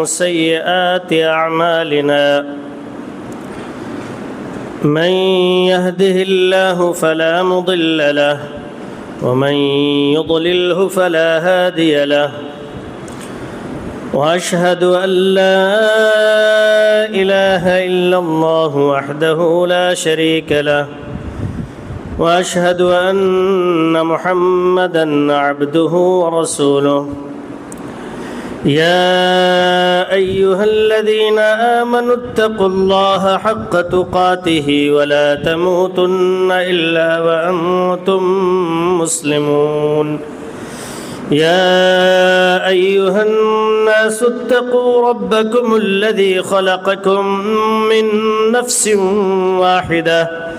سيئات أعمالنا من يهده الله فلا مضل له ومن يضلله فلا هادي له وأشهد أن لا إله إلا الله وحده لا شريك له وأشهد أن محمدًا عبده ورسوله يا أيها الذين آمنوا اتقوا الله حق تقاته ولا تموتن إلا وأنتم مسلمون يا أيها الناس اتقوا ربكم الذي خلقكم من نفس واحدة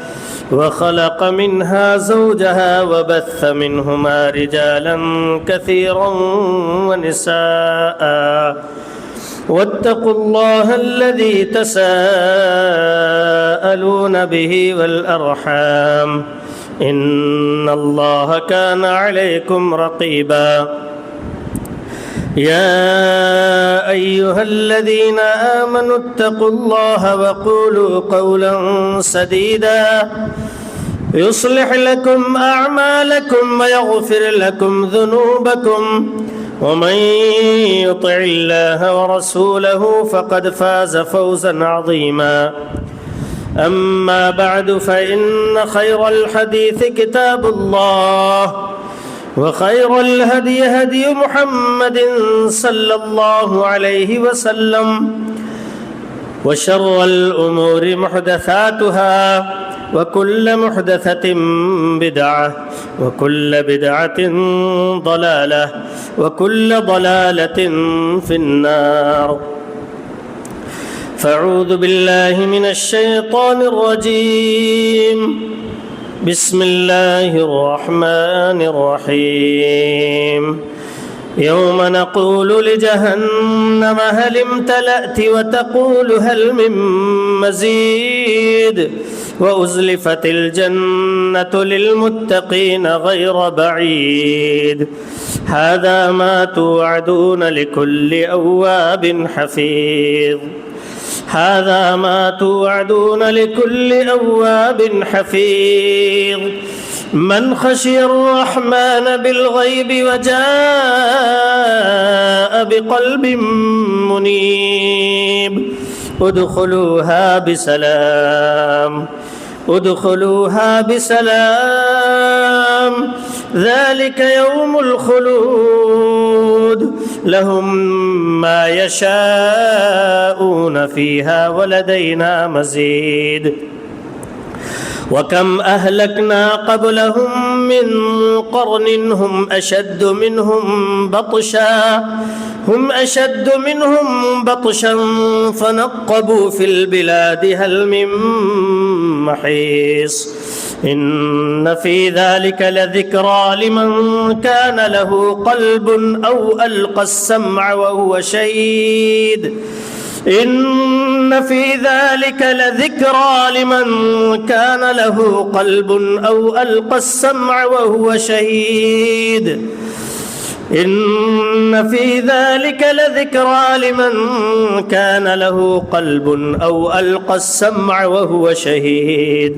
وخلق منها زوجها وبث منهما رجالا كثيرا ونساء واتقوا الله الذي تساءلون به والأرحام إن الله كان عليكم رقيبا يا أيها الذين آمنوا اتقوا الله وقولوا قولا سديدا يصلح لكم أعمالكم ويغفر لكم ذنوبكم ومن يطع الله ورسوله فقد فاز فوزا عظيما أما بعد فإن خير الحديث كتاب الله وخير الهدي هدي محمد صلى الله عليه وسلم وشر الأمور محدثاتها وكل محدثة بدعة وكل بدعة ضلالة وكل ضلالة في النار فأعوذ بالله من الشيطان الرجيم بسم الله الرحمن الرحيم يوم نقول لجهنم هل امتلأت وتقول هل من مزيد وأزلفت الجنة للمتقين غير بعيد هذا ما توعدون لكل أواب حفيظ هذا ما توعدون لكل أواب حفيظ من خشي الرحمن بالغيب وجاء بقلب منيب ادخلوها بسلام ذلك يوم الخلود لهم ما يشاءون فيها ولدينا مزيد وكم أهلكنا قبلهم من قرن هم أشد منهم بطشا فنقبوا في البلاد هل من محيص إن في ذلك لذكرى لمن كان له قلب أو ألقى السمع وهو شهيد إن في ذلك لذكرى لمن كان له قلب أو ألقى السمع وهو شهيد إن في ذلك لذكرى لمن كان له قلب أو ألقى السمع وهو شهيد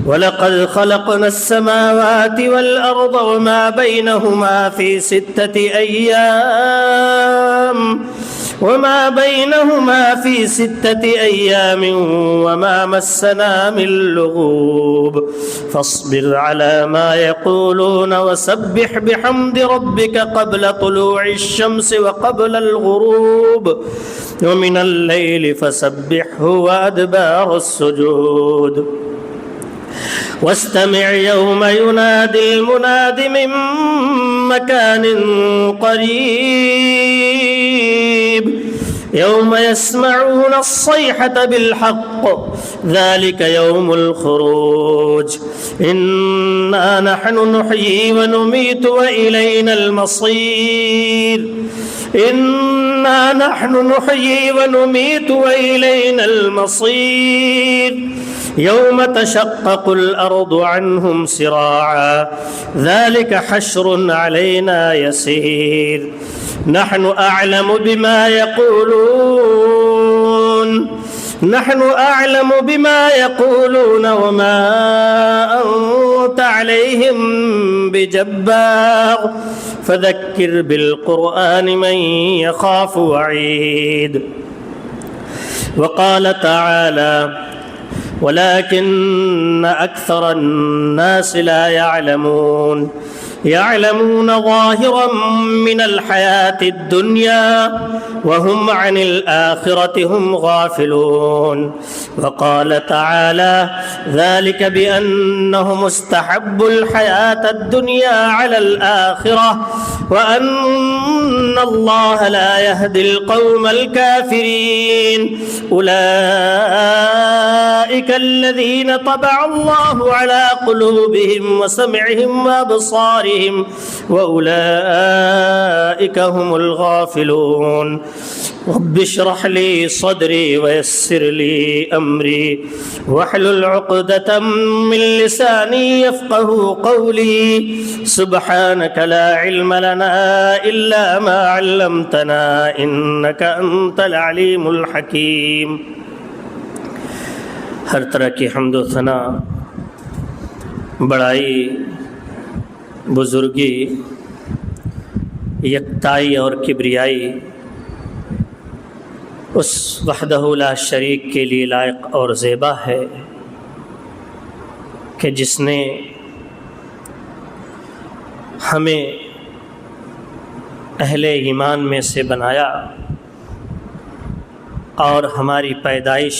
ولقد خلقنا السماوات والأرض وما بينهما في 6 أيام وما مسنا من لغوب فاصبر على ما يقولون وسبح بحمد ربك قبل طلوع الشمس وقبل الغروب ومن الليل فسبحه وأدبار السجود واستمع يوم ينادي المناد من مكان قريب يوم يسمعون الصيحة بالحق ذلك يوم الخروج إنا نحن نحيي ونميت وإلينا المصير إنا نحن نحيي ونميت وإلينا المصير يوم تشقق الأرض عنهم سراعا ذلك حشر علينا يسير نحن أعلم بما يقولون وما أنت عليهم بجبار فذكر بالقرآن من يخاف وعيد. وقال تعالى ولكن أكثر الناس لا يعلمون ظاهرا من الحياة الدنيا وهم عن الآخرة هم غافلون. وقال تعالى ذلك بأنهم استحبوا الحياة الدنيا على الآخرة وأن الله لا يهدي القوم الكافرين. أولئك الذين طبع الله على قلوبهم وسمعهم وأبصارهم وأولئك هم الغافلون. رب اشرح لي صدري ويسر لي أمري واحلل عقدة من لساني يفقه قولي. سبحانك لا علم لنا إلا ما علمتنا إنك أنت العليم الحكيم. ہر طرح کی حمد و ثنا، بڑائی، بزرگی، یکتائی اور کبریائی اس وحدہ لا شریک کے لیے لائق اور زیبا ہے کہ جس نے ہمیں اہل ایمان میں سے بنایا اور ہماری پیدائش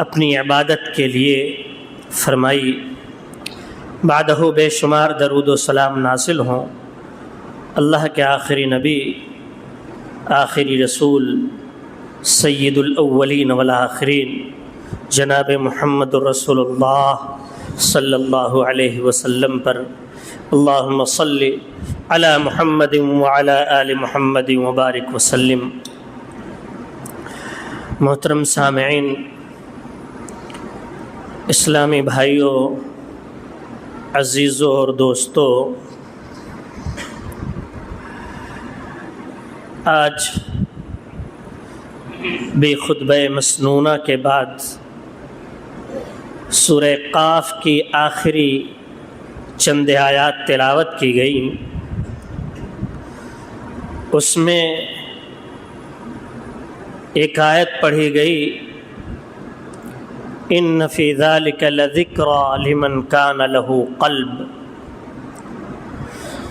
اپنی عبادت کے لیے فرمائی. بعدہ بے شمار درود و سلام نازل ہوں اللہ کے آخری نبی، آخری رسول، سید الاولین والآخرین جناب محمد الرسول اللہ صلی اللہ علیہ وسلم پر. اللہم صلی علی محمد وعلی آل محمد وبارک وسلم. محترم سامعین، اسلامی بھائیوں، عزیزوں اور دوستوں، آج بھی خطبہ مسنونہ کے بعد سورہ قاف کی آخری چند آیات تلاوت کی گئیں. اس میں ایک آیت پڑھی گئی، ان فی ذلک لذکری لمن کان لہ قلب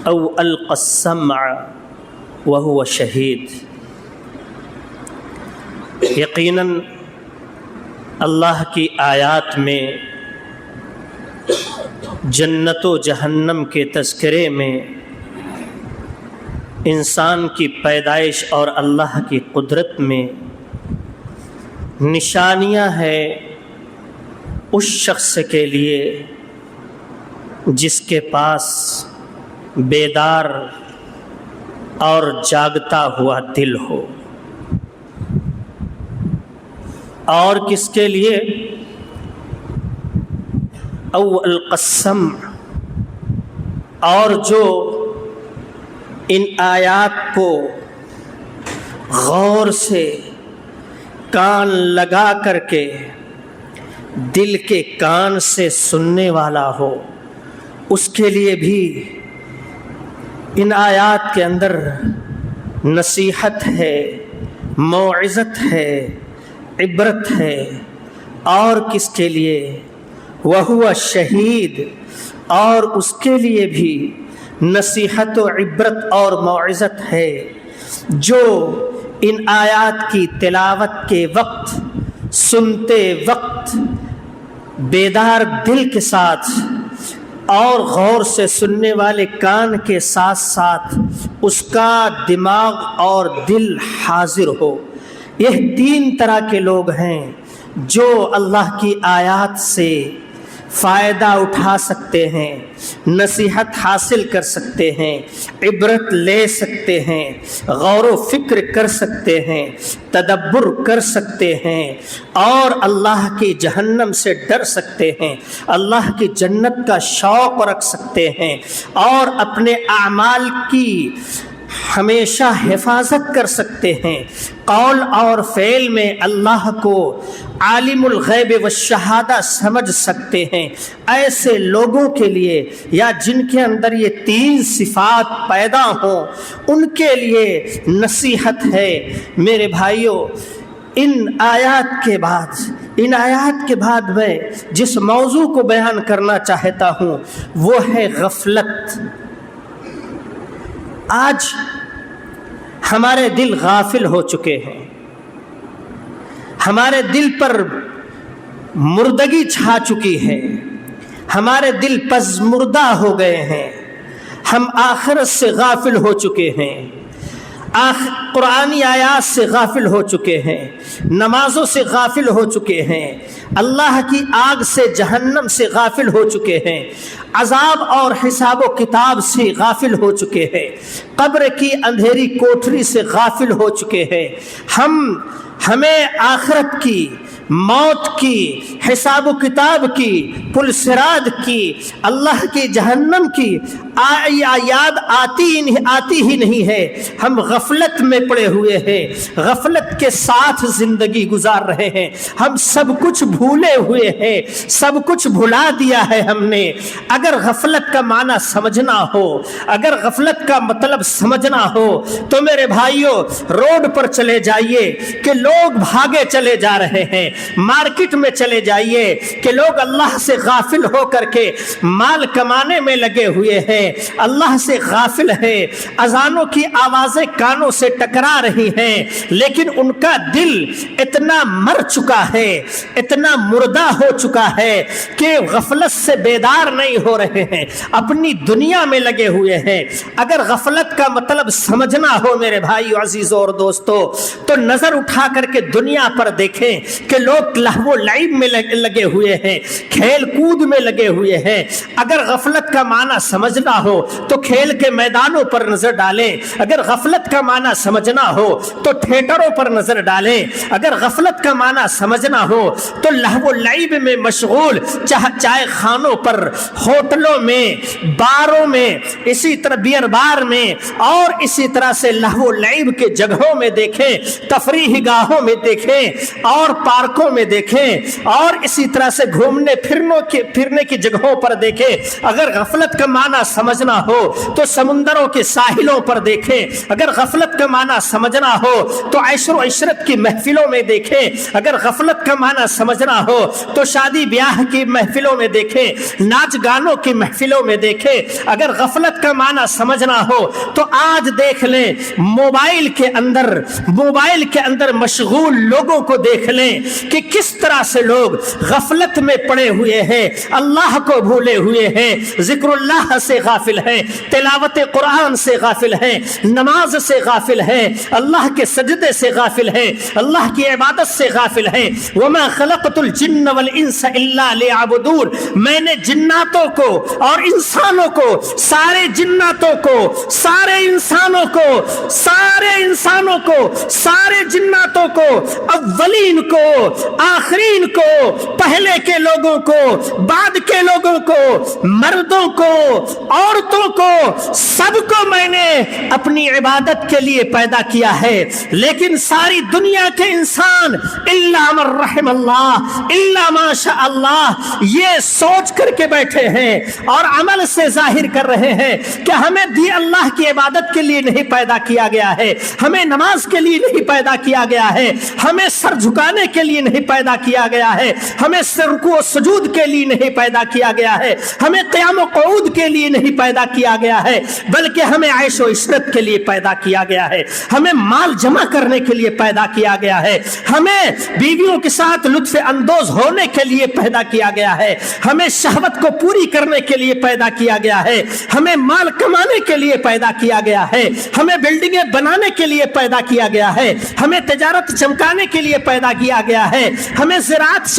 او القی السمع وہو شہید. یقیناً اللہ کی آیات میں جنت و جہنم کے تذکرے میں انسان کی پیدائش اور اللہ کی قدرت میں نشانیاں ہیں اس شخص کے لیے جس کے پاس بیدار اور جاگتا ہوا دل ہو. اور کس کے لیے؟ او القسم، اور جو ان آیات کو غور سے کان لگا کر کے دل کے کان سے سننے والا ہو، اس کے لیے بھی ان آیات کے اندر نصیحت ہے، موعظت ہے، عبرت ہے. اور کس کے لیے؟ وہو شہید، اور اس کے لیے بھی نصیحت و عبرت اور موعظت ہے جو ان آیات کی تلاوت کے وقت، سنتے وقت بیدار دل کے ساتھ اور غور سے سننے والے کان کے ساتھ ساتھ اس کا دماغ اور دل حاضر ہو. یہ تین طرح کے لوگ ہیں جو اللہ کی آیات سے فائدہ اٹھا سکتے ہیں، نصیحت حاصل کر سکتے ہیں، عبرت لے سکتے ہیں، غور و فکر کر سکتے ہیں، تدبر کر سکتے ہیں، اور اللہ کی جہنم سے ڈر سکتے ہیں، اللہ کی جنت کا شوق رکھ سکتے ہیں، اور اپنے اعمال کی ہمیشہ حفاظت کر سکتے ہیں، قول اور فعل میں اللہ کو عالم الغیب والشہادہ سمجھ سکتے ہیں، ایسے لوگوں کے لیے یا جن کے اندر یہ تین صفات پیدا ہوں ان کے لیے نصیحت ہے۔ میرے بھائیوں، ان آیات کے بعد میں جس موضوع کو بیان کرنا چاہتا ہوں وہ ہے غفلت۔ آج ہمارے دل غافل ہو چکے ہیں، ہمارے دل پر مردگی چھا چکی ہے، ہمارے دل پژمردہ ہو گئے ہیں، ہم آخرت سے غافل ہو چکے ہیں، قرآنی آیات سے غافل ہو چکے ہیں، نمازوں سے غافل ہو چکے ہیں، اللہ کی آگ سے جہنم سے غافل ہو چکے ہیں، عذاب اور حساب و کتاب سے غافل ہو چکے ہیں، قبر کی اندھیری کوٹھری سے غافل ہو چکے ہیں۔ ہمیں آخرت کی، موت کی، حساب و کتاب کی، پل صراط کی، اللہ کی جہنم کی یاد آتی ہی نہیں ہے۔ ہم غفلت میں پڑے ہوئے ہیں، غفلت کے ساتھ زندگی گزار رہے ہیں، ہم سب کچھ بھولے ہوئے ہیں، سب کچھ بھلا دیا ہے ہم نے۔ اگر غفلت کا معنی سمجھنا ہو، اگر غفلت کا مطلب سمجھنا ہو تو میرے بھائیوں روڈ پر چلے جائیے کہ لوگ بھاگے چلے جا رہے ہیں، مارکیٹ میں چلے جائیے کہ لوگ اللہ سے غافل ہو کر کے مال کمانے میں لگے ہوئے ہیں، اللہ سے غافل ہیں، اذانوں کی آوازیں کانوں سے ٹکرا رہی ہیں، لیکن ان کا دل اتنا مر چکا ہے، اتنا مردہ ہو چکا ہے کہ غفلت سے بیدار نہیں ہو رہے ہیں، اپنی دنیا میں لگے ہوئے ہیں۔ اگر غفلت کا مطلب سمجھنا ہو میرے بھائیو عزیزوں اور دوستو تو نظر اٹھا کر کے دنیا پر دیکھیں کہ لوگ لہو و لعب میں لگے ہوئے ہیں، کھیل کود میں لگے ہوئے ہیں۔ اگر غفلت کا معنی سمجھنا ہو تو کھیل کے میدانوں پر نظر ڈالیں، اگر غفلت کا معنی سمجھنا ہو تو تھیٹروں پر نظر ڈالیں، اگر غفلت کا معنی سمجھنا ہو تو لہو و لعب میں مشغول چائے خانوں پر، ہوٹلوں میں، باروں میں، اسی طرح بیئر بار میں اور اسی طرح سے لہو و لعب کے جگہوں میں دیکھیں، تفریح گاہوں میں دیکھیں اور پارکوں میں دیکھیں اور اسی طرح سے گھومنے پھرنے کی جگہوں پر دیکھیں۔ اگر غفلت کا معنی سمجھنا ہو تو سمندروں کے ساحلوں پر دیکھیں، اگر غفلت کا معنی سمجھنا ہو تو عیش و عشرت کی محفلوں میں دیکھیں، اگر غفلت کا معنی سمجھنا ہو تو شادی بیاہ کی محفلوں میں دیکھیں، ناچ گانوں کی محفلوں میں دیکھیں۔ اگر غفلت کا معنی سمجھنا ہو تو آج دیکھ لیں موبائل کے اندر مشغول لوگوں کو دیکھ لیں کہ کس طرح سے لوگ غفلت میں پڑے ہوئے ہیں، اللہ کو بھولے ہوئے ہیں، ذکر اللہ سے غافل ہیں، تلاوت قرآن سے غافل ہیں، نماز سے غافل ہیں، اللہ کے سجدے سے غافل ہیں، اللہ کی عبادت سے غافل ہیں۔ وما خلقت الجن والانس الا ليعبدون، میں نے جناتوں کو اور انسانوں کو، سارے جناتوں کو، سارے انسانوں کو، سارے جناتوں کو، اولین کو، آخرین کو، پہلے کے لوگوں کو، بعد کے لوگوں کو، مردوں کو، عورتوں کو، سب کو میں نے اپنی عبادت کے لیے پیدا کیا ہے۔ لیکن ساری دنیا کے انسان الا من رحم اللہ، الا ما شاء اللہ، یہ سوچ کر کے بیٹھے ہیں اور عمل سے ظاہر کر رہے ہیں کہ ہمیں بھی اللہ کی عبادت کے لیے نہیں پیدا کیا گیا ہے، ہمیں نماز کے لیے نہیں پیدا کیا گیا ہے، ہمیں سر جھکانے کے لیے نہیں پیدا کیا گیا ہے، ہمیں رکوع و سجود کے لیے نہیں پیدا کیا گیا ہے، ہمیں قیام و قعود کے لیے نہیں پیدا کیا گیا ہے، بلکہ ہمیں عیش و عشرت کے لیے پیدا کیا گیا ہے، ہمیں مال جمع کرنے کے لیے پیدا کیا گیا ہے، ہمیں بیویوں کے ساتھ لطف اندوز ہونے کے لیے پیدا کیا گیا ہے، ہمیں شہوت کو پوری کرنے کے لیے پیدا کیا گیا ہے، ہمیں مال کمانے کے لیے پیدا کیا گیا ہے، ہمیں بلڈنگیں بنانے کے لیے پیدا کیا گیا ہے، ہمیں تجارت چمکانے کے لیے پیدا کیا گیا ہے، ہمیں زراعت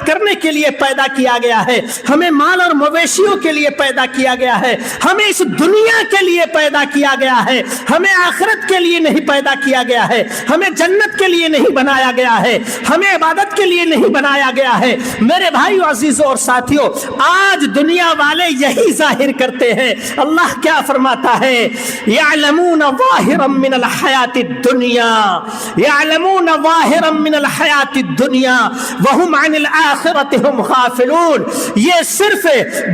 کرنے کے لیے پیدا کیا گیا ہے، ہمیں مال اور مویشیوں کے لیے پیدا کیا گیا ہے، ہمیں اس دنیا کے لیے پیدا کیا گیا ہے، ہمیں آخرت کے لیے نہیں پیدا کیا گیا ہے، ہمیں جنت کے لیے نہیں بنایا گیا ہے، ہمیں عبادت کے لیے نہیں بنایا گیا ہے۔ میرے بھائیو عزیزوں اور ساتھیوں، آج آج دنیا والے یہی ظاہر کرتے ہیں. اللہ کیا فرماتا ہے؟ یعلمون ظاہرا من الحیات الدنیا، یعلمون ظاہرا من الحیات الدنیا وہم عن الآخرۃ ہم غافلون. یہ صرف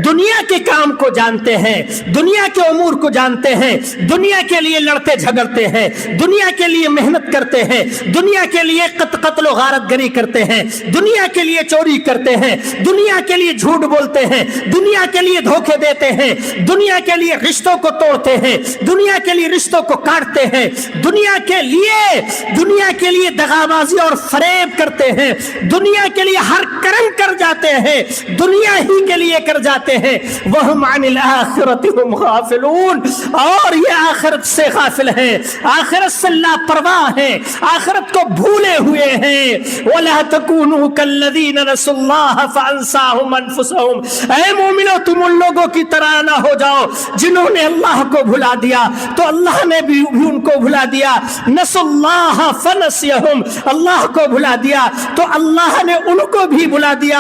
دنیا کے کام کو جانتے ہیں، دنیا کے امور کو جانتے ہیں، دنیا کے لیے لڑتے جھگڑتے ہیں، دنیا کے لیے محنت کرتے ہیں، دنیا کے لیے قتل و غارت گری کرتے ہیں، دنیا کے لیے چوری کرتے ہیں، دنیا کے لیے جھوٹ بولتے ہیں، دنیا کے لیے دھوکے دیتے ہیں، دنیا کے لیے رشتوں کو توڑتے ہیں، دنیا کے لیے رشتوں کو کاٹتے ہیں، دنیا کے لیے دغابازی اور فریب کرتے ہیں، دنیا کے لیے ہر کرم کر جاتے ہیں، دنیا ہی کے لیے کر جاتے ہیں. وہم عن الآخرۃ ہم غافلون، اور یہ آخرت سے غافل ہیں، آخرت سے لاپرواہ ہیں، آخرت کو بھولے ہوئے ہیں. وَلَا تَكُونُوا كَالَّذِينَ نَسُوا اللَّهَ فَأَنسَاهُمْ أَنفُسَهُمْ. اے مومنو تم ان لوگوں کی طرح نہ ہو جاؤ جنہوں نے اللہ کو بھلا دیا تو اللہ نے بھی ان کو بھلا دیا. نسوا اللہ فنسیہم، اللہ کو بھلا دیا تو اللہ نے ان کو بھی بھلا دیا.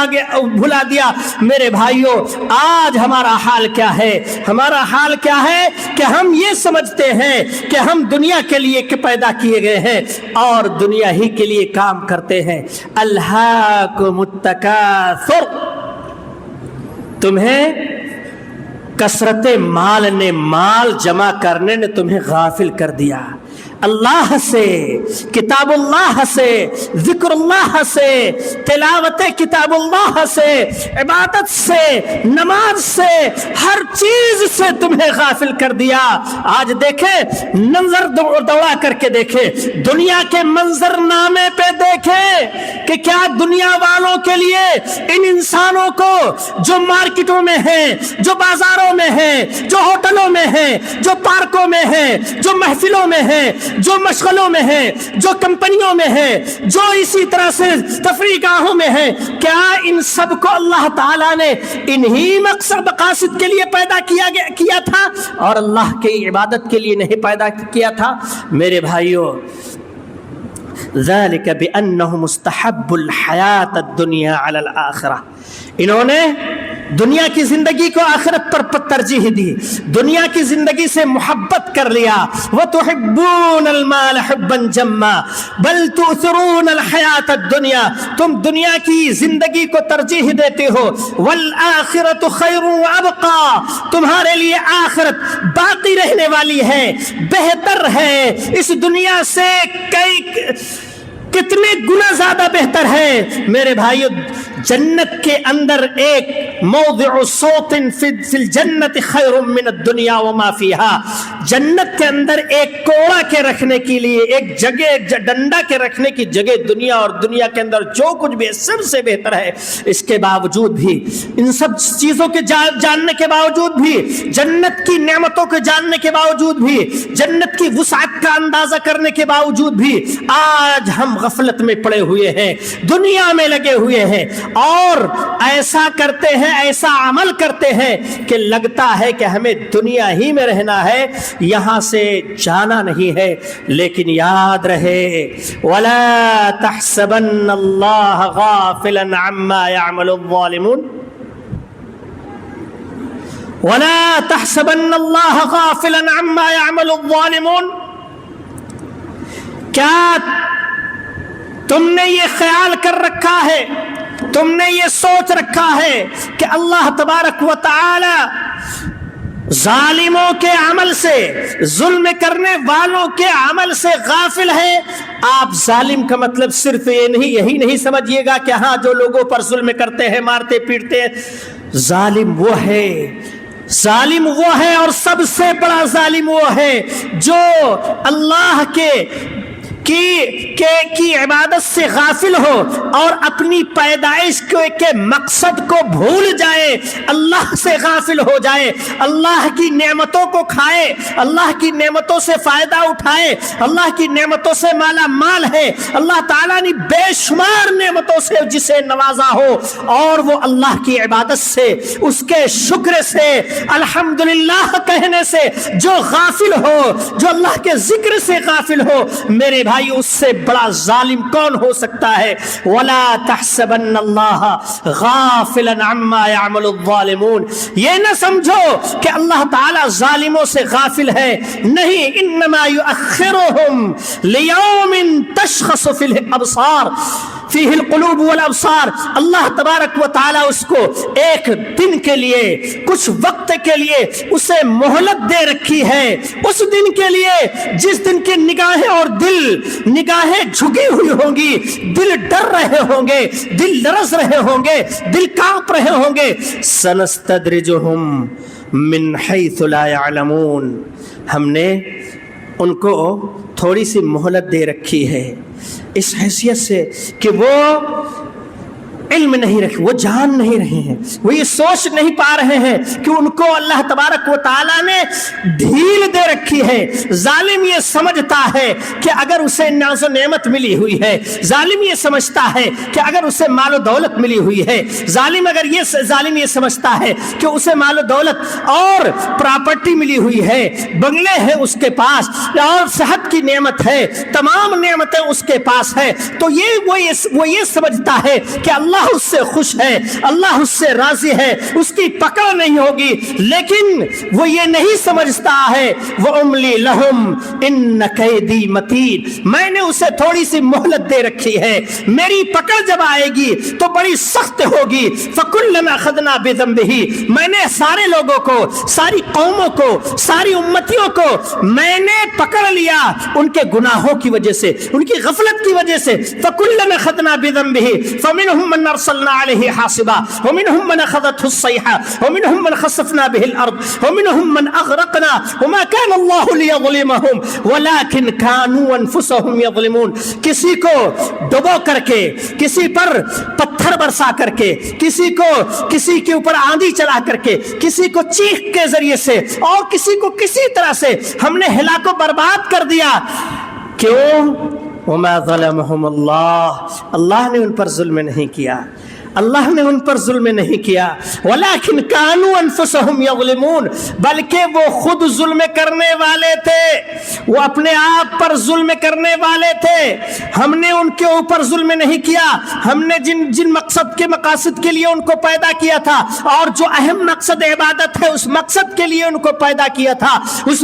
میرے بھائیوں، آج ہمارا حال کیا ہے؟ ہمارا حال کیا ہے کہ ہم یہ سمجھتے ہیں کہ ہم دنیا کے لیے پیدا کیے گئے ہیں اور دنیا ہی کے لیے کام کرتے ہیں. الہاکم التکاثر، تمہیں کثرت مال نے، مال جمع کرنے نے تمہیں غافل کر دیا اللہ سے، کتاب اللہ سے، ذکر اللہ سے، تلاوت کتاب اللہ سے، عبادت سے، نماز سے، ہر چیز سے تمہیں غافل کر دیا. آج دیکھیں، نظر دوڑا کر کے دیکھیں، دنیا کے منظر نامے پہ دیکھیں کہ کیا دنیا والوں کے لیے ان انسانوں کو جو مارکیٹوں میں ہیں، جو بازاروں میں ہیں، جو ہوٹلوں میں ہیں، جو پارکوں میں ہیں، جو محفلوں میں ہیں، جو مشغلوں میں ہیں، جو کمپنیوں میں ہیں، جو اسی طرح سے تفریح گاہوں میں ہیں، کیا ان سب کو اللہ تعالیٰ نے انہی مقصد کے لیے پیدا کیا تھا اور اللہ کی عبادت کے لیے نہیں پیدا کیا تھا؟ میرے بھائیوں، ذالک بأنہم مستحب الحیات الدنیا علی الآخرہ، انہوں نے دنیا کی زندگی کو آخرت پر ترجیح دی، دنیا کی زندگی سے محبت کر لیا. وَتُحِبُّونَ الْمَالَ حُبًّا جَمًّا بَلْ تُؤْثِرُونَ الْحَيَاةَ الدُّنْيَا، تم دنیا کی زندگی کو ترجیح دیتے ہو. وَالْآخِرَةُ خَيْرٌ وَأَبْقَىٰ، تمہارے لیے آخرت باقی رہنے والی ہے، بہتر ہے، اس دنیا سے کتنے گنا زیادہ بہتر ہے. میرے بھائیو، جنت کے اندر ایک موضع صوت فی الجنت خیر من الدنیا وما فیہا، جنت کے اندر ایک کوڑا کے رکھنے کے لیے ایک جگہ، ڈنڈا کے رکھنے کی جگہ دنیا، اور دنیا کے اندر جو کچھ بھی سب سے بہتر ہے. اس کے باوجود بھی، ان سب چیزوں کے جاننے کے باوجود بھی، جنت کی نعمتوں کے جاننے کے باوجود بھی، جنت کی وسعت کا اندازہ کرنے کے باوجود بھی، آج ہم غفلت میں پڑے ہوئے ہیں، دنیا میں لگے ہوئے ہیں اور ایسا کرتے ہیں، ایسا عمل کرتے ہیں کہ لگتا ہے کہ ہمیں دنیا ہی میں رہنا ہے، یہاں سے جانا نہیں ہے. لیکن یاد رہے، وَلَا تَحْسَبَنَّ اللَّهَ غَافِلًا عَمَّا يَعْمَلُ الظَّالِمُونَ، وَلَا تَحْسَبَنَّ اللَّهَ غَافِلًا عَمَّا يَعْمَلُ الظَّالِمُونَ. کیا تم نے یہ خیال کر رکھا ہے، تم نے یہ سوچ رکھا ہے کہ اللہ تبارک و تعالی ظالموں کے عمل سے، ظلم کرنے والوں کے عمل سے غافل ہے؟ آپ ظالم کا مطلب صرف یہی نہیں سمجھیے گا کہ ہاں جو لوگوں پر ظلم کرتے ہیں، مارتے پیٹتے ہیں. ظالم وہ ہے، ظالم وہ ہے اور سب سے بڑا ظالم وہ ہے جو اللہ کی عبادت سے غافل ہو اور اپنی پیدائش کے مقصد کو بھول جائے، اللہ سے غافل ہو جائے، اللہ کی نعمتوں کو کھائے، اللہ کی نعمتوں سے فائدہ اٹھائے، اللہ کی نعمتوں سے مالا مال ہے، اللہ تعالیٰ نے بے شمار نعمتوں سے جسے نوازا ہو اور وہ اللہ کی عبادت سے، اس کے شکر سے، الحمدللہ کہنے سے جو غافل ہو، جو اللہ کے ذکر سے غافل ہو، میرے بھائی بھائی اس سے بڑا ظالم کون ہو سکتا ہے؟ وَلَا تَحْسَبَنَّ اللَّهَ غَافِلًا عَمَّا يَعْمَلُ الظَّالِمُونَ، یہ نہ سمجھو کہ اللہ تعالیٰ ظالموں سے غافل ہے، نہیں، انما یؤخرہم لیوم تشخص فیہ الابصار فیہ القلوب والابصار، اللہ تبارک و تعالیٰ اس کو ایک دن کے لیے، کچھ وقت کے لیے اسے مہلت دے رکھی ہے، اس دن کے لیے جس دن کی نگاہیں اور نگاہیں جھکی ہوئی ہوں گی، دل ڈر رہے ہوں گے، دل لرز رہے ہوں گے، دل کانپ رہے ہوں گے۔ سنستدرجہم من حیث لا یعلمون، ہم نے ان کو تھوڑی سی مہلت دے رکھی ہے اس حیثیت سے کہ وہ علم نہیں رکھے، وہ جان نہیں رہے ہیں، وہ یہ سوچ نہیں پا رہے ہیں کہ ان کو اللہ تبارک و تعالیٰ نے ڈھیل دے رکھی ہے۔ ظالم یہ سمجھتا ہے کہ اگر اسے ناز و نعمت ملی ہوئی ہے، ظالم یہ سمجھتا ہے کہ اگر اسے مال و دولت ملی ہوئی ہے، ظالم یہ سمجھتا ہے کہ اسے مال و دولت اور پراپرٹی ملی ہوئی ہے، بنگلے ہیں اس کے پاس اور صحت کی نعمت ہے، تمام نعمتیں اس کے پاس ہے، تو وہ یہ سمجھتا ہے کہ اللہ اس سے خوش ہے، اللہ اس سے راضی ہے، اس کی پکڑ نہیں ہوگی، لیکن وہ یہ نہیں سمجھتا ہے وَأُمْلِي لَهُمْ إِنَّ كَيْدِي مَتِينٌ، میں نے اسے تھوڑی سی مہلت دے رکھی ہے، میری پکڑ جب آئے گی تو بڑی سخت ہوگی۔ فَكُلَّمَا أَخَذْنَا بِذَنبِهِ، میں نے سارے لوگوں کو، ساری قوموں کو، ساری امتیوں کو میں نے پکڑ لیا ان کے گناہوں کی وجہ سے، ان کی غفلت کی وجہ سے۔ فَكُلَّمَا أَخَذْنَا بِذَنبِهِ فَمِنْهُمْ مَنْ أرسلنا عليه حاصبا ومنهم من أخذته الصيحة ومنهم من خسفنا به الأرض ومنهم من أغرقنا وما كان الله ليظلمهم ولكن كانوا أنفسهم يظلمون، کسی کو ڈبو کر کے، کسی پر پتھر برسا کر کے، کسی کے اوپر آندھی چلا کر کے، کسی کو چیخ کے ذریعے سے اور کسی کو کسی طرح سے ہم نے ہلاک و برباد کر دیا۔ کیوں؟ وما ظلمهم اللہ نے ان پر ظلم نہیں کیا، اللہ نے ان پر ظلم نہیں کیا، ولیکن کانوا انفسهم یظلمون، بلکہ وہ خود ظلم کرنے والے تھے، وہ اپنے آپ پر ظلم کرنے والے تھے، ہم نے ان کے اوپر ظلم نہیں کیا، ہم نے جن مقاصد کے لیے ان کو پیدا کیا تھا اور جو اہم مقصد عبادت ہے اس مقصد کے لیے ان کو پیدا کیا تھا، اس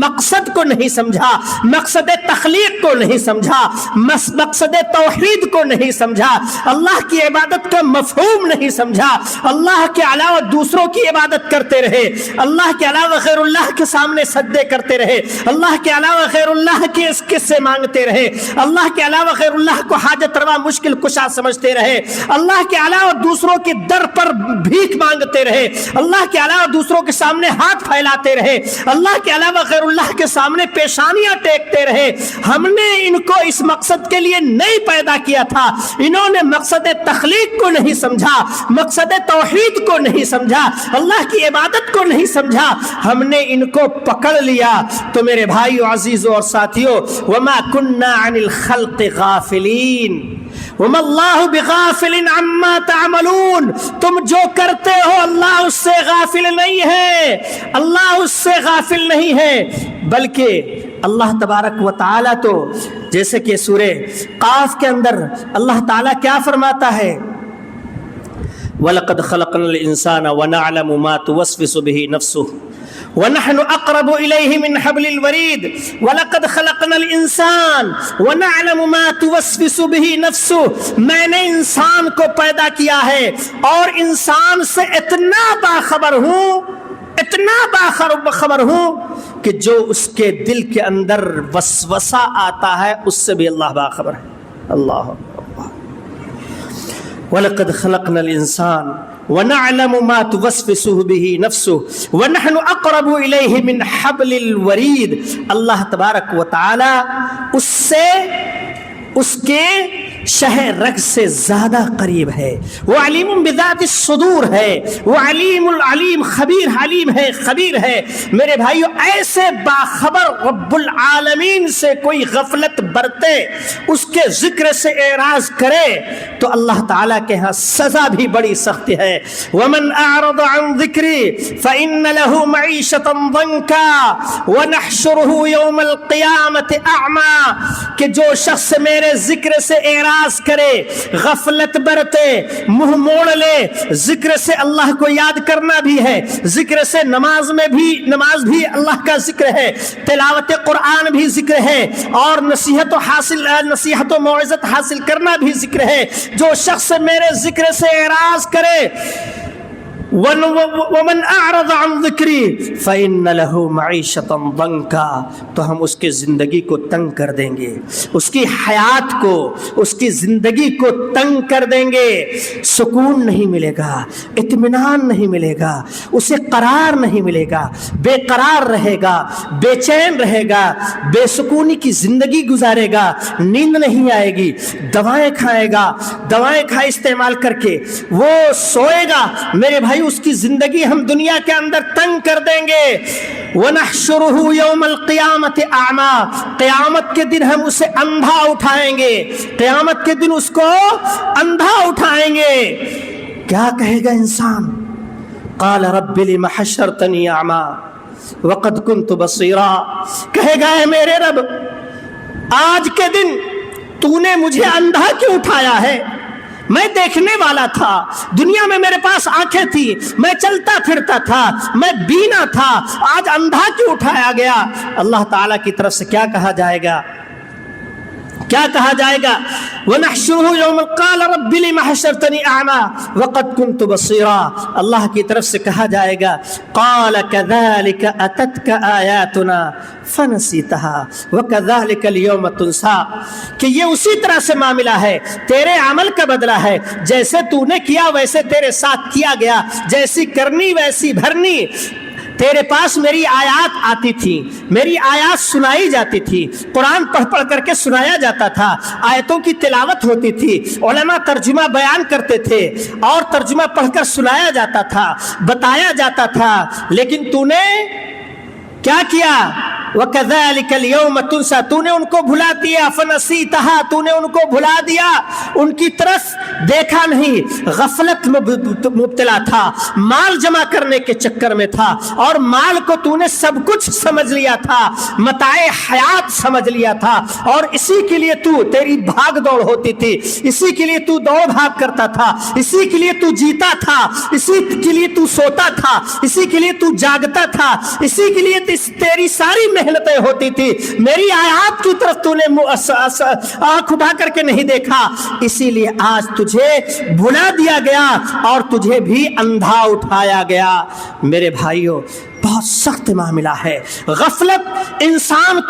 مقصد کو نہیں سمجھا، مقصد تخلیق کو نہیں سمجھا، مقصد توحید کو نہیں سمجھا، اللہ کی عبادت کا مفہوم نہیں سمجھا، اللہ کے علاوہ دوسروں کی عبادت کرتے رہے، اللہ کے علاوہ غیر اللہ کے سامنے سجدے کرتے رہے، اللہ کے علاوہ غیر اللہ کے قصے مانگتے رہے، اللہ کے علاوہ غیر اللہ کو حاجت روا مشکل کشا سمجھتے رہے، اللہ کے علاوہ دوسروں کے در پر بھیک مانگتے رہے، اللہ کے علاوہ دوسروں کے سامنے ہاتھ پھیلاتے رہے، اللہ کے علاوہ غیر اللہ کے سامنے پیشانیاں ٹیکتے رہے۔ ہم نے ان کو اس مقصد کے لیے نہیں پیدا کیا تھا، انہوں نے مقصد تخلیق کو نہیں سمجھا، مقصد توحید کو نہیں سمجھا، اللہ کی عبادت کو نہیں سمجھا، ہم نے ان کو پکڑ لیا۔ تو میرے بھائیو، عزیزو اور ساتھیو، وما كنا عن الخلق غافلین وما اللہ بغافل عما تعملون، تم جو کرتے ہو اللہ اس سے غافل نہیں ہے، اللہ اس سے غافل نہیں ہے، بلکہ اللہ تبارک و تعالیٰ تو جیسے کہ سورہ قاف کے اندر اللہ تعالیٰ کیا فرماتا ہے، وَلَقَدْ خَلَقْنَا الْإِنسَانَ وَنَعْلَمُ مَا تُوَسْوِسُ بِهِ نَفْسُهُ وَنَحْنُ أَقْرَبُ إِلَيْهِ مِنْ حَبْلِ الْوَرِيدِ وَلَقَدْ خَلَقْنَا الْإِنسَانَ وَنَعْلَمُ مَا تُوَسْوِسُ بِهِ نَفْسُهُ، میں نے انسان کو پیدا کیا ہے اور انسان سے اتنا باخبر ہوں کہ جو اس کے دل کے اندر وسوسہ آتا ہے اس سے بھی اللہ باخبر ہے۔ اللہ وَلَقَدْ خَلَقْنَا الْإِنسَانَ وَنَعْلَمُ مَا تُوَسْوِسُ بِهِ نَفْسُهُ وَنَحْنُ أَقْرَبُ إِلَيْهِ مِنْ حَبْلِ الْوَرِيدِ، اللہ تبارک و تعالی اس سے اس کے شہ رگ سے زیادہ قریب ہے، وہ علیم بذات الصدور ہے، وہ علیم العلیم خبیر، علیم ہے خبیر ہے۔ میرے بھائیو، ایسے باخبر رب العالمین سے کوئی غفلت برتے، اس کے ذکر سے اعراض کرے تو اللہ تعالیٰ کے ہاں سزا بھی بڑی سخت ہے۔ وَمَنْ أَعْرَضَ عَنْ ذِكْرِي فَإِنَّ لَهُ مَعِيشَةً ضَنْكًا وَنَحْشُرُهُ يَوْمَ الْقِيَامَةِ أَعْمَى، کہ جو شخص میرے ذکر سے اعراض کرے، غفلت برتے، منہ موڑ لے، ذکر سے اللہ کو یاد کرنا بھی ہے، ذکر سے نماز بھی اللہ کا ذکر ہے، تلاوت قرآن بھی ذکر ہے، اور نصیحت و موعظت حاصل کرنا بھی ذکر ہے۔ جو شخص میرے ذکر سے اعراض کرے، وَمَنْ أَعْرَضَ عَنْ ذِكْرِي فَإِنَّ لَهُ مَعِيشَةً ضَنْكًا، تو ہم اس کے زندگی کو تنگ کر دیں گے، اس کی حیات کو، اس کی زندگی کو تنگ کر دیں گے، سکون نہیں ملے گا، اطمینان نہیں ملے گا، اسے قرار نہیں ملے گا، بے قرار رہے گا، بے چین رہے گا، بے سکونی کی زندگی گزارے گا، نیند نہیں آئے گی، دوائیں کھائے گا، دوائیں کھائے استعمال کر کے وہ سوئے گا۔ میرے بھائی، اس کی زندگی ہم دنیا کے اندر تنگ کر دیں گے۔ وَنَحْشُرُهُ يَوْمَ الْقِيَامَةِ أَعْمَى، قیامت کے دن ہم اسے اندھا اٹھائیں گے، قیامت کے دن اس کو اندھا اٹھائیں گے۔ کیا کہے گا انسان؟ قَالَ رَبِّ لِمَ حَشَّرْتَنِي أَعْمَى وَقَدْ كُنْتُ بَصِيرًا، کہے گا اے میرے رب، آج کے دن تو نے مجھے اندھا کیوں اٹھایا ہے؟ میں دیکھنے والا تھا، دنیا میں میرے پاس آنکھیں تھی، میں چلتا پھرتا تھا، میں بینا تھا، آج اندھا کیوں اٹھایا گیا؟ اللہ تعالیٰ کی طرف سے کیا کہا جائے گا؟ کیا کہا جائے گا؟ وَنَحْشُرُهُ يَوْمَ قَالَ رَبِّ لِمَ حَشَّرْتَنِي أَعْمَى وَقَدْ كُنْتُ بَصِيرًا، اللہ کی طرف سے کہا جائے گا قَالَ كَذَلِكَ أَتَتْكَ آيَاتُنَا فَنَسِيتَهَا وَكَذَلِكَ الْيَوْمَ تُنْسَى، کہ یہ اسی طرح سے معاملہ ہے، تیرے عمل کا بدلہ ہے، جیسے تو نے کیا ویسے تیرے ساتھ کیا گیا، جیسی کرنی ویسی بھرنی۔ تیرے پاس میری آیات آتی تھی، میری آیات سنائی جاتی تھی، قرآن پڑھ پڑھ کر کے سنایا جاتا تھا، آیتوں کی تلاوت ہوتی تھی، علماء ترجمہ بیان کرتے تھے اور ترجمہ پڑھ کر سنایا جاتا تھا، بتایا جاتا تھا، لیکن تو نے کیا کیا؟ وَكَذَلِكَ الْيَوْمَ تُنْسَى، تو نے ان کو بھلا دیا، فَنَسِيتَهَا، تو نے ان کو بھلا دیا، ان کی طرف دیکھا نہیں، غفلت مبتلا تھا، مال جمع کرنے کے چکر میں تھا، اور مال کو تو نے سب کچھ سمجھ لیا تھا، متاع حیات سمجھ لیا تھا، اور اسی کے لیے تو تیری بھاگ دوڑ ہوتی تھی، اسی کے لیے تو دوڑ بھاگ کرتا تھا، اسی کے لیے تو جیتا تھا، اسی کے لیے تو سوتا تھا، اسی کے لیے تو جاگتا تھا، اسی کے لیے تیری ساری محنتیں ہوتی تھی، میری آیات کی طرف تو نے آنکھ اٹھا کر کے نہیں دیکھا، اسی لیے آج تجھے بھلا دیا گیا اور تجھے بھی اندھا اٹھایا گیا۔ میرے بھائیوں، بہت سخت معاملہ ہے، غفلت انسان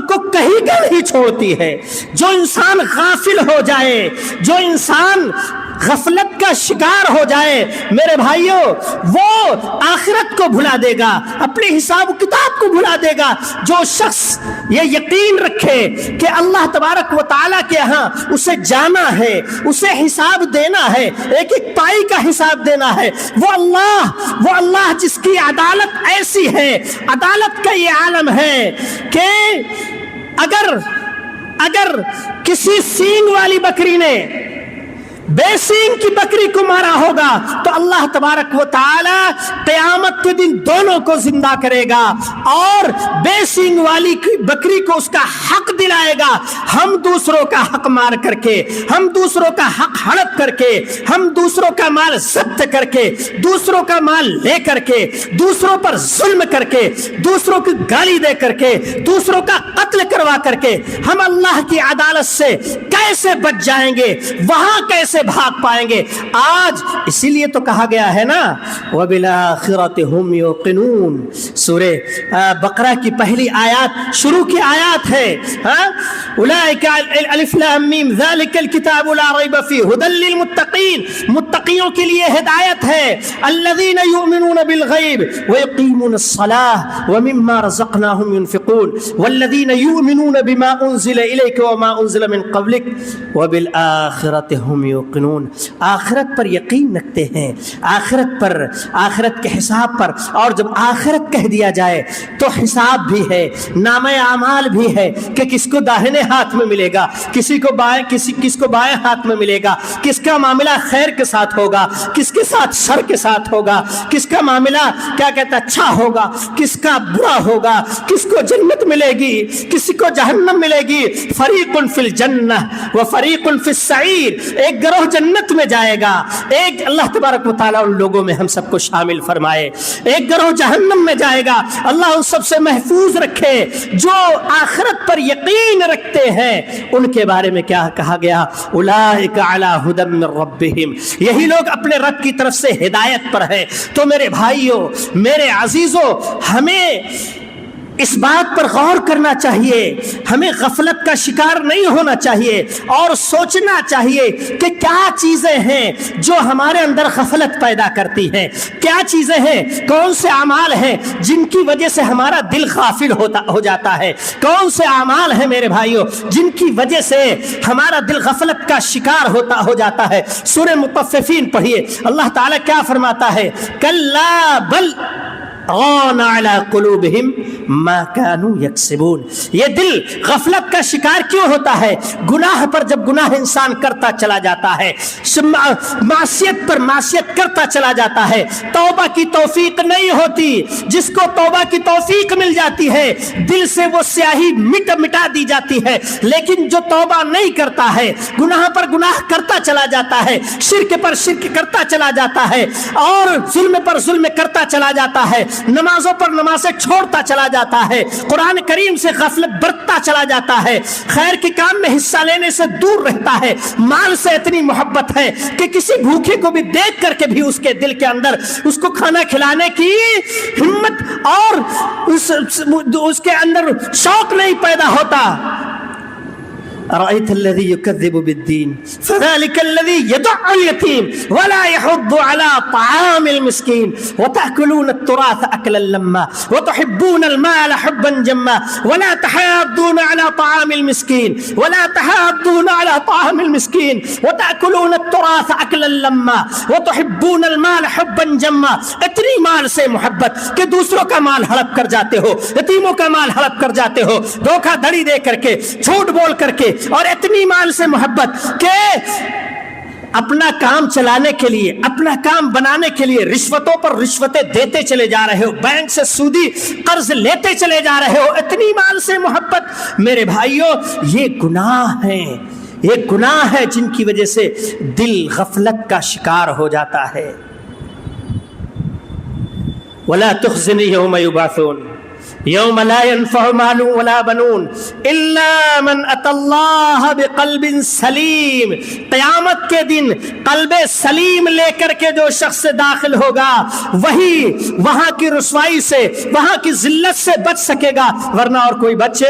کو کہیں کا نہیں چھوڑتی ہے۔ جو انسان غافل ہو جائے، جو انسان غفلت کا شکار ہو جائے، میرے بھائیوں، وہ آخرت کو بھلا دے گا، اپنے حساب کتاب کو بھلا دے گا۔ جو شخص یہ یقین رکھے کہ اللہ تبارک و تعالیٰ کے ہاں اسے جانا ہے، اسے حساب دینا ہے، ایک ایک پائی کا حساب دینا ہے، وہ اللہ جس کی عدالت ایسی ہے، عدالت کا یہ عالم ہے کہ اگر کسی سینگ والی بکری نے بے سینگ کی بکری کو مارا ہوگا تو اللہ تبارک و تعالی قیامت کے دن دونوں کو زندہ کرے گا اور بے سینگ والی بکری کو اس کا حق دلائے گا۔ ہم دوسروں کا حق مار کر کے، ہم دوسروں کا حق ہڑپ کر کے، ہم دوسروں کا مال ضبط کر کے، دوسروں کا مال لے کر کے، دوسروں پر ظلم کر کے، دوسروں کی گالی دے کر کے، دوسروں کا قتل کروا کر کے ہم اللہ کی عدالت سے کیسے بچ جائیں گے؟ وہاں کیسے کیسے بھاگ پائیں گے؟ آج اسی لیے تو کہا گیا ہے نا وَبِالْآخِرَةِ هُمْ يُوقِنُونَ، سورہ بقرہ کی پہلی آیات شروع کی آیات ہے، اولئک الف لام میم ذالک الکتاب لا ریب فیہ ھدی للمتقین، متقیوں کے لیے ہدایت ہے، الذین یؤمنون بالغیب ویقیمون الصلاة ومما رزقناہم ينفقون والذین یؤمنون بما انزل الیک وما انزل من قبلک وبالآخرۃ هم یوقنون، آخرت پر یقین رکھتے ہیں، آخرت پر، آخرت کے حساب پر، اور جب آخرت کہہ دیا جائے تو حساب بھی ہے، نامہ اعمال بھی ہے کہ کس کو داہنے ہاتھ میں ملے گا، کسی کو بائیں، کس کو بائیں ہاتھ میں ملے گا، کس کا معاملہ خیر کے ساتھ ہوگا، کس کے ساتھ شر کے ساتھ ہوگا، کس کا معاملہ کیا کہتا اچھا ہوگا، کس کا برا ہوگا، کس کو جنت ملے گی، کسی کو جہنم ملے گی، فریق فی الجنہ و فریق فی السعیر، ایک گروہ جنت میں جائے گا، ایک اللہ تبارک و تعالیٰ ان لوگوں میں ہم سب کو شامل فرمائے، ایک گروہ جہنم میں جائے گا، اللہ ان سب سے محفوظ رکھے۔ جو آخرت پر یقین رکھتے ہیں ان کے بارے میں کیا کہا گیا؟ اولئک علی ھدی من ربہم، یہی لوگ اپنے رب کی طرف سے ہدایت پر ہیں۔ تو میرے بھائیوں، میرے عزیزوں، ہمیں اس بات پر غور کرنا چاہیے، ہمیں غفلت کا شکار نہیں ہونا چاہیے اور سوچنا چاہیے کہ کیا چیزیں ہیں جو ہمارے اندر غفلت پیدا کرتی ہیں، کیا چیزیں ہیں، کون سے اعمال ہیں جن کی وجہ سے ہمارا دل غافل ہو جاتا ہے، کون سے اعمال ہیں میرے بھائیوں جن کی وجہ سے ہمارا دل غفلت کا شکار ہو جاتا ہے۔ سورہ مطففین پڑھیے، اللہ تعالیٰ کیا فرماتا ہے؟ کلا بل ران علی قلوبہم ما کانوا یکسبون، یہ دل غفلت کا شکار کیوں ہوتا ہے؟ گناہ پر جب گناہ انسان کرتا چلا جاتا ہے، معصیت پر معصیت کرتا چلا جاتا ہے، توبہ کی توفیق نہیں ہوتی۔ جس کو توبہ کی توفیق مل جاتی ہے دل سے وہ سیاہی مٹا دی جاتی ہے، لیکن جو توبہ نہیں کرتا ہے، گناہ پر گناہ کرتا چلا جاتا ہے، شرک پر شرک کرتا چلا جاتا ہے، اور ظلم پر ظلم کرتا چلا جاتا ہے، نمازوں پر نمازیں چھوڑتا چلا جاتا ہے، قرآن کریم سے غفلت برتتا چلا جاتا ہے، خیر کے کام میں حصہ لینے سے دور رہتا ہے، مال سے اتنی محبت ہے کہ کسی بھوکے کو بھی دیکھ کر کے بھی اس کے دل کے اندر اس کو کھانا کھلانے کی ہمت اور اس کے اندر شوق نہیں پیدا ہوتا۔ أرأيت الذي يكذب بالدين فذلك الذي يدع اليتيم ولا يحض على طعام المسكين وتأكلون التراث أكلا لما وتحبون المال حبا جما ولا تحاضون على طعام المسكين وتأكلون التراث أكلا لما وتحبون المال حبا جما، اتنی مال سے محبت کہ دوسروں کا مال ہڑپ کر جاتے ہو، یتیموں کا مال ہڑپ کر جاتے ہو، دھوکہ دھڑی دے کر کے، جھوٹ بول کر کے، اور اتنی مال سے محبت کہ اپنا کام چلانے کے لیے، اپنا کام بنانے کے لیے رشوتوں پر رشوتیں دیتے چلے جا رہے ہو، بینک سے سودی قرض لیتے چلے جا رہے ہو، اتنی مال سے محبت۔ میرے بھائیوں، یہ گناہ ہیں، یہ گناہ ہے جن کی وجہ سے دل غفلت کا شکار ہو جاتا ہے۔ وَلَا تُخْزِنِي يَوْمَ يُبْعَثُونَ یوم لا ينفع مال ولا بنون الا من اتى اللہ بقلب سلیم، قیامت کے دن قلب سلیم لے کر کے جو شخص داخل ہوگا وہی وہاں کی رسوائی سے، وہاں کی ذلت سے بچ سکے گا، ورنہ اور کوئی بچ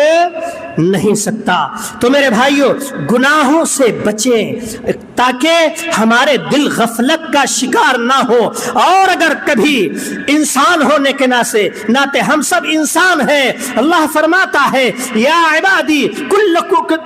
نہیں سکتا۔ تو میرے بھائیوں، گناہوں سے بچیں تاکہ ہمارے دل غفلت کا شکار نہ ہو، اور اگر کبھی انسان ہونے کے ناطے ہم سب انسان ہیں، اللہ فرماتا ہے یا عبادی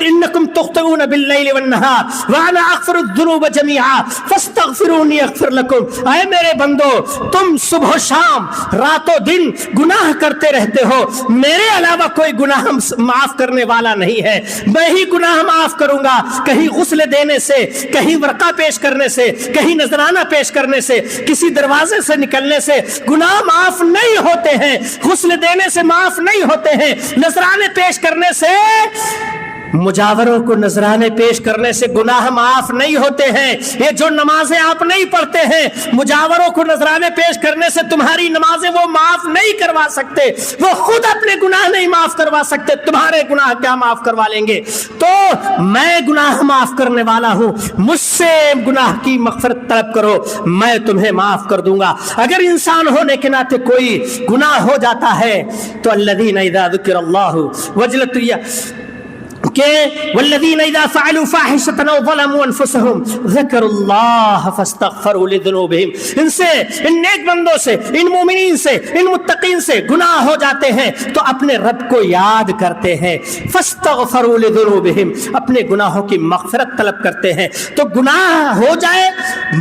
انکم تخطئون باللیل والنہار وانا اغفر الذنوب جميعا فاستغفرونی اغفر لکم، اے میرے بندو تم صبح و شام رات و دن گناہ کرتے رہتے ہو، میرے علاوہ کوئی گناہ معاف کرنے والا نہیں ہے، میں ہی گناہ معاف کروں گا۔ کہیں غسل دینے سے، کہیں ورقہ پیش کرنے سے، کہیں نذرانہ پیش کرنے سے، کسی دروازے سے نکلنے سے گناہ معاف نہیں ہوتے ہیں، غسل دینے سے معاف نہیں ہوتے ہیں، نذرانے پیش کرنے سے مجاوروں کو نذرانے پیش کرنے سے گناہ معاف نہیں ہوتے ہیں. یہ جو نمازیں آپ نہیں پڑھتے ہیں, مجاوروں کو نذرانے پیش کرنے سے تمہاری نمازیں وہ معاف نہیں کروا سکتے. وہ خود اپنے گناہ نہیں معاف کروا سکتے, تمہارے گناہ کیا معاف کروا لیں گے؟ تو میں گناہ معاف کرنے والا ہوں, مجھ سے گناہ کی مغفرت طلب کرو, میں تمہیں معاف کر دوں گا. اگر انسان ہونے کے ناطے کوئی گناہ ہو جاتا ہے تو الذین اذا ذکر اللہ وجلت کہ والذین اذا فعلوا فاحشۃ او ظلموا انفسهم ذکروا اللہ فاستغفروا لذنوبہم, ان سے, ان نیک بندوں سے, ان مومنین سے, ان متقین سے گناہ ہو جاتے ہیں تو اپنے رب کو یاد کرتے ہیں, فاستغفروا لذنوبہم, اپنے گناہوں کی مغفرت طلب کرتے ہیں. تو گناہ ہو جائے,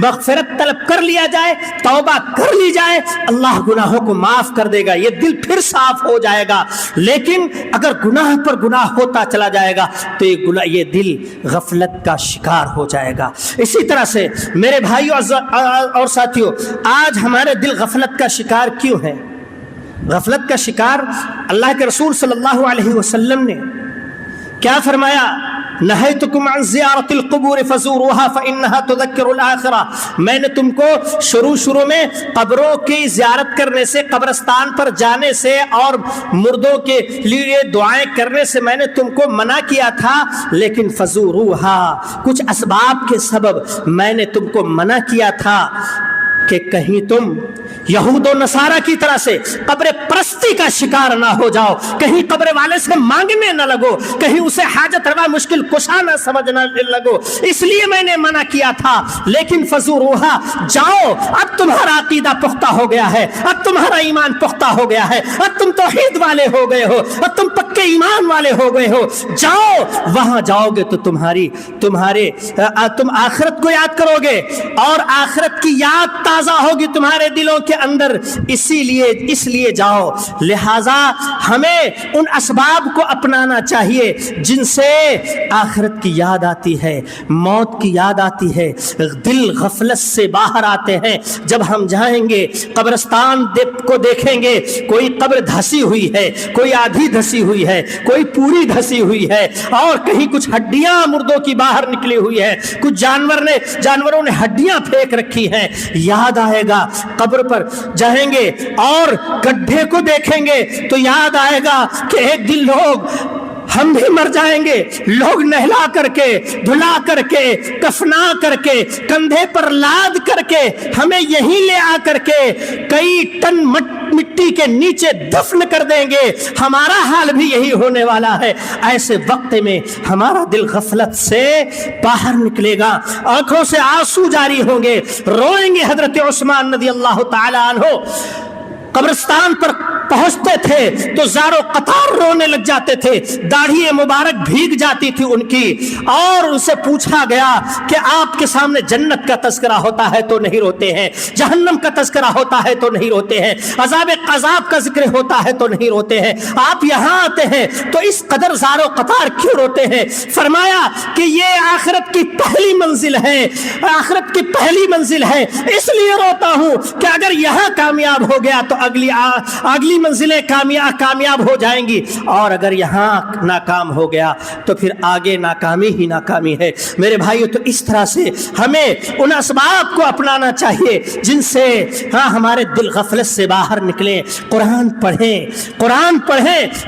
مغفرت طلب کر لیا جائے, توبہ کر لی جائے, اللہ گناہوں کو معاف کر دے گا, یہ دل پھر صاف ہو جائے گا. لیکن اگر گناہ پر گناہ ہوتا چلا جائے گا تو یہ دل غفلت کا شکار ہو جائے گا. اسی طرح سے میرے بھائیوں اور ساتھیوں, آج ہمارے دل غفلت کا شکار کیوں ہیں؟ غفلت کا شکار اللہ کے رسول صلی اللہ علیہ وسلم نے کیا فرمایا؟ نہیتکم عن زیارت القبور فزوروها فانها تذکر الاخرہ. میں نے تم کو شروع میں قبروں کی زیارت کرنے سے, قبرستان پر جانے سے اور مردوں کے لیے دعائیں کرنے سے میں نے تم کو منع کیا تھا, لیکن فزوروها, کچھ اسباب کے سبب میں نے تم کو منع کیا تھا کہ کہیں تم یہود و نصارہ کی طرح سے قبر پرستی کا شکار نہ ہو جاؤ, کہیں قبر والے سے مانگنے نہ لگو, کہیں اسے حاجت روا مشکل کشا نہ سمجھنا لگو, اس لیے میں نے منع کیا تھا. لیکن فزوروہا, جاؤ, اب تمہارا عقیدہ پختہ ہو گیا ہے, اب تمہارا ایمان پختہ ہو گیا ہے, اب تم توحید والے ہو گئے ہو, اب تم پکے ایمان والے ہو گئے ہو, جاؤ, وہاں جاؤ گے تو تم آخرت کو یاد کرو گے اور آخرت کی یاد تازہ ہوگی تمہارے دلوں کے اندر, اس لیے جاؤ. لہذا ہمیں ان اسباب کو اپنانا چاہیے جن سے آخرت کی یاد آتی ہے, موت کی یاد آتی ہے, دل غفلت سے باہر آتے ہیں. جب ہم جائیں گے قبرستان کو دیکھیں گے, کوئی قبر دھسی ہوئی ہے, کوئی آدھی دھسی ہوئی ہے, کوئی پوری دھسی ہوئی ہے, اور کہیں کچھ ہڈیاں مردوں کی باہر نکلی ہوئی ہے, کچھ جانوروں نے ہڈیاں پھینک رکھی ہیں. یاد آئے گا, قبر پر جائیں گے اور گڈھے کو دیکھیں گے تو یاد آئے گا کہ ایک دن ہم بھی مر جائیں گے. لوگ نہلا کر کے, دھلا کر کے, کفنا کر کے, کندھے پر لاد کر کے ہمیں یہیں لے آ کر کے کئی ٹن مٹی کے نیچے دفن کر دیں گے. ہمارا حال بھی یہی ہونے والا ہے. ایسے وقت میں ہمارا دل غفلت سے باہر نکلے گا, آنکھوں سے آنسو جاری ہوں گے, روئیں گے. حضرت عثمان رضی اللہ تعالی عنہ قبرستان پر پہنچتے تھے تو زارو قطار رونے لگ جاتے تھے, داڑھی مبارک بھیگ جاتی تھی ان کی, اور ان سے پوچھا گیا کہ آپ کے سامنے جنت کا تذکرہ ہوتا ہے تو نہیں روتے ہیں, جہنم کا تذکرہ ہوتا ہے تو نہیں روتے ہیں, عذاب قذاب کا ذکر ہوتا ہے تو نہیں روتے ہیں, آپ یہاں آتے ہیں تو اس قدر زارو قطار کیوں روتے ہیں؟ فرمایا کہ یہ آخرت کی پہلی منزل ہے, آخرت کی پہلی منزل ہے, اس لیے روتا ہوں کہ اگر یہاں کامیاب ہو گیا تو اگلی منزلیں کامیاب ہو جائیں گی, اور اگر یہاں ناکام ہو گیا تو پھر آگے ناکامی ہی ناکامی ہے. میرے بھائیو, تو اس طرح سے ہمیں ان اسباب کو اپنانا چاہیے جن سے ہمارے دل غفلت سے باہر نکلیں. قرآن پڑھیں,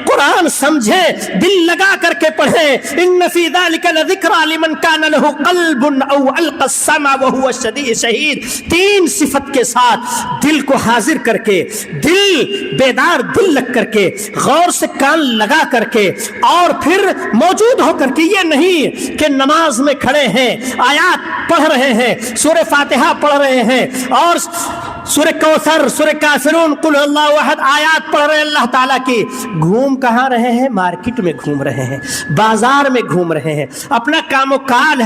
قرآن سمجھیں, دل لگا کر کے پڑھیں. ان فی ذلک لذکری لمن کان له قلب او القى السمع وهو شہید. 3 صفت کے ساتھ دل کو حاضر کر کے, دل بیدار دل لگ کر کے, غور سے کان لگا کر کے, اور پھر موجود ہو کر کے. یہ نہیں کہ نماز میں کھڑے ہیں, آیات پڑھ رہے ہیں, سورہ فاتحہ پڑھ رہے ہیں, اور سورہ کوثر, سورہ کافرون, قل اللہ احد آیات پڑھ رہے ہیں اللہ تعالیٰ کی. گھوم کہاں رہے ہیں؟ مارکیٹ میں گھوم رہے ہیں, بازار میں گھوم رہے ہیں, اپنا کام و کال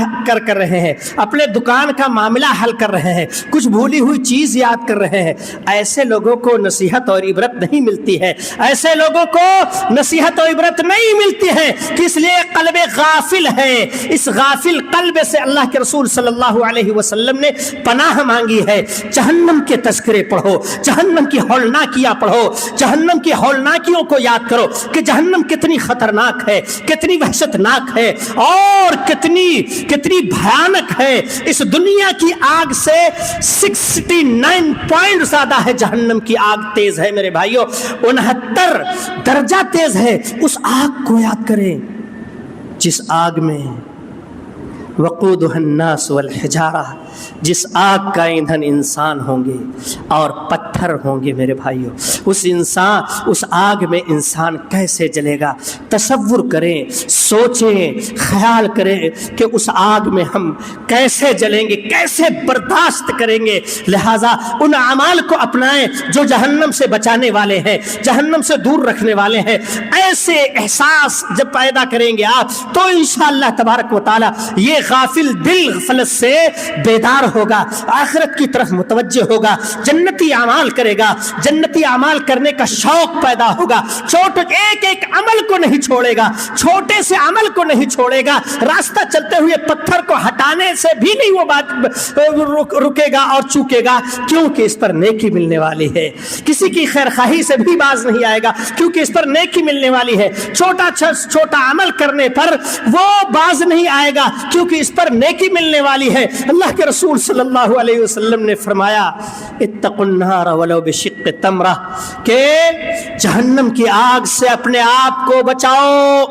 کر رہے ہیں, اپنے دکان کا معاملہ حل کر رہے ہیں, کچھ بھولی ہوئی چیز یاد کر رہے ہیں. ایسے لوگوں کو نصیحت اور عبرت نہیں ملتی ہے, ایسے لوگوں کو نصیحت اور عبرت نہیں ملتی ہے, اس لیے قلب غافل ہے. اس غافل قلب سے اللہ کے رسول صلی اللہ علیہ وسلم نے پناہ مانگی ہے. جہنم کے تذکرے پڑھو، جہنم کی ہولناکیاں پڑھو، جہنم کی ہولناکیوں کو یاد کرو کہ جہنم کتنی خطرناک ہے، کتنی وحشتناک ہے اور کتنی بھیانک ہے۔ اس دنیا کی آگ سے 69 پوائنٹ زیادہ ہے جہنم کی آگ تیز ہے میرے بھائیوں، 69 درجہ تیز ہے۔ اس آگ کو یاد کریں جس آگ میں وقودها الناس والحجارہ، جس آگ کا ایندھن انسان ہوں گے اور پتھر ہوں گے میرے بھائیوں۔ اس آگ میں انسان کیسے جلے گا؟ تصور کریں، سوچیں، خیال کریں کہ اس آگ میں ہم کیسے جلیں گے، کیسے برداشت کریں گے۔ لہٰذا ان اعمال کو اپنائیں جو جہنم سے بچانے والے ہیں، جہنم سے دور رکھنے والے ہیں۔ ایسے احساس جب پیدا کریں گے آپ تو انشاءاللہ تبارک و تعالی یہ غافل دل غفلت سے بیدار ہوگا، آخرت کی طرف متوجہ ہوگا، جنتی اعمال کرے گا، جنتی اعمال کرنے کا شوق پیدا ہوگا، ایک ایک عمل کو نہیں چھوڑے گا، چھوٹے سے عمل کو نہیں چھوڑے گا، راستہ چلتے ہوئے پتھر کو ہٹانے سے بھی نہیں وہ بات رکے گا اور چوکے گا، کیونکہ اس پر نیکی ملنے والی ہے۔ کسی کی خیر خواہی سے بھی باز نہیں آئے گا کیونکہ اس پر نیکی ملنے والی ہے۔ چھوٹا عمل کرنے پر وہ باز نہیں آئے گا کیونکہ اس پر نیکی ملنے والی ہے۔ اللہ کے رسول صلی اللہ علیہ وسلم نے فرمایا اتقوا النار ولو بشق تمرہ، کہ جہنم کی آگ سے اپنے آپ کو بچاؤ،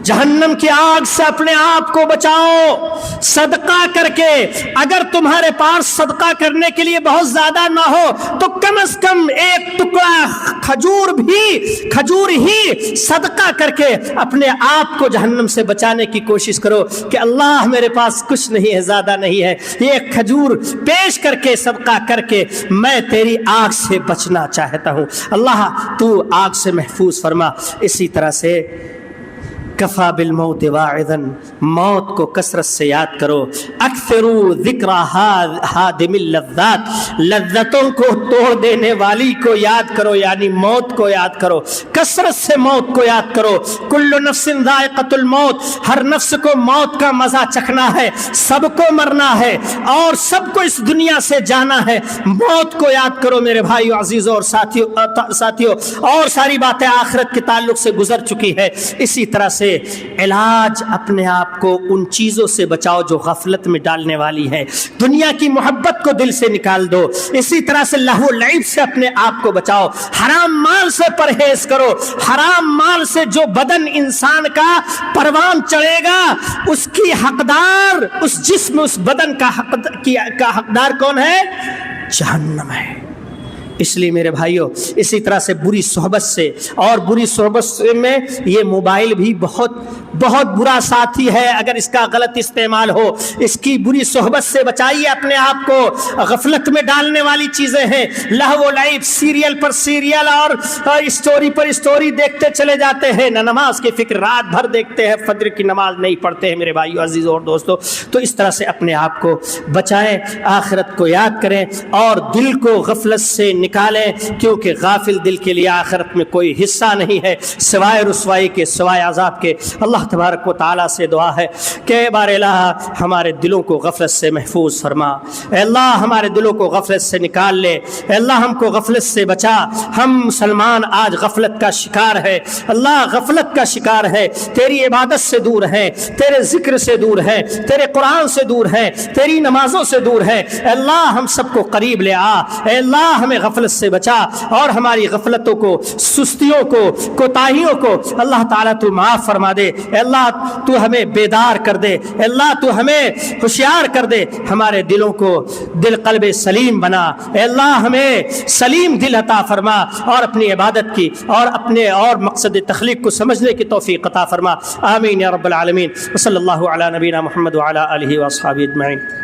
جہنم کی آگ سے اپنے آپ کو بچاؤ صدقہ کر کے۔ اگر تمہارے پاس صدقہ کرنے کے لیے بہت زیادہ نہ ہو تو کم از کم ایک ٹکڑا کھجور ہی صدقہ کر کے اپنے آپ کو جہنم سے بچانے کی کوشش کرو کہ اللہ میرے پاس کچھ نہیں ہے، زیادہ نہیں ہے، یہ کھجور پیش کر کے صدقہ کر کے میں تیری آگ سے بچنا چاہتا ہوں، اللہ تو آگ سے محفوظ فرما۔ اسی طرح سے کفا بالموت واعظا، موت کو کثرت سے یاد کرو۔ اکثروا ذکر ہادم اللذات، لذتوں کو توڑ دینے والی کو یاد کرو، یعنی موت کو یاد کرو، کثرت سے موت کو یاد کرو۔ کل نفس ذائقۃ الموت، ہر نفس کو موت کا مزہ چکھنا ہے، سب کو مرنا ہے اور سب کو اس دنیا سے جانا ہے۔ موت کو یاد کرو میرے بھائیو، عزیزوں اور ساتھیوں، اور ساری باتیں آخرت کے تعلق سے گزر چکی ہے۔ اسی طرح سے علاج اپنے آپ کو ان چیزوں سے بچاؤ جو غفلت میں ڈالنے والی ہے، دنیا کی محبت کو دل سے نکال دو۔ اسی طرح سے لہو و لعب سے اپنے آپ کو بچاؤ، حرام مال سے پرہیز کرو۔ حرام مال سے جو بدن انسان کا پروان چڑھے گا اس کی حقدار، اس جسم، اس بدن کا حقدار کون ہے؟ جہنم ہے۔ اس لیے میرے بھائیوں، اسی طرح سے بری صحبت سے، اور بری صحبت میں یہ موبائل بھی بہت برا ساتھی ہے اگر اس کا غلط استعمال ہو۔ اس کی بری صحبت سے بچائیے اپنے آپ کو، غفلت میں ڈالنے والی چیزیں ہیں، لہو و لعب، سیریل پر سیریل اور اسٹوری پر اسٹوری دیکھتے چلے جاتے ہیں، نہ نماز کی فکر، رات بھر دیکھتے ہیں، فجر کی نماز نہیں پڑھتے ہیں میرے بھائیوں، عزیزوں اور دوستوں۔ تو اس طرح سے اپنے آپ کو بچائیں، آخرت کو یاد کریں اور دل کو غفلت سے نکالیں، کیونکہ غافل دل کے لیے آخرت میں کوئی حصہ نہیں ہے سوائے رسوائی کے، سوائے عذاب کے۔ اللہ تبارک و تعالیٰ سے دعا ہے کہ بار الہ ہمارے دلوں کو غفلت سے محفوظ فرما، اے اللہ ہمارے دلوں کو غفلت سے نکال لے، اے اللہ ہم کو غفلت سے بچا۔ ہم مسلمان آج غفلت کا شکار ہے، اللہ غفلت کا شکار ہے، تیری عبادت سے دور ہے، تیرے ذکر سے دور ہے، تیرے قرآن سے دور ہے، تیری نمازوں سے دور ہے۔ اے اللہ ہم سب کو قریب لے آ، اے اللہ ہمیں غفلت سے بچا اور ہماری غفلتوں کو، سستیوں کو، کوتاہیوں کو اللہ تعالیٰ تو معاف فرما دے۔ اے اللہ تو ہمیں بیدار کر دے، اے اللہ تو ہمیں ہوشیار کر دے، ہمارے دلوں کو دل قلب سلیم بنا، اے اللہ ہمیں سلیم دل عطا فرما اور اپنی عبادت کی اور اپنے اور مقصد تخلیق کو سمجھنے کی توفیق عطا فرما۔ آمین یا رب العالمین۔ وصلی اللہ علی نبینا محمد وعلی آلہ واصحابہ اجمعین۔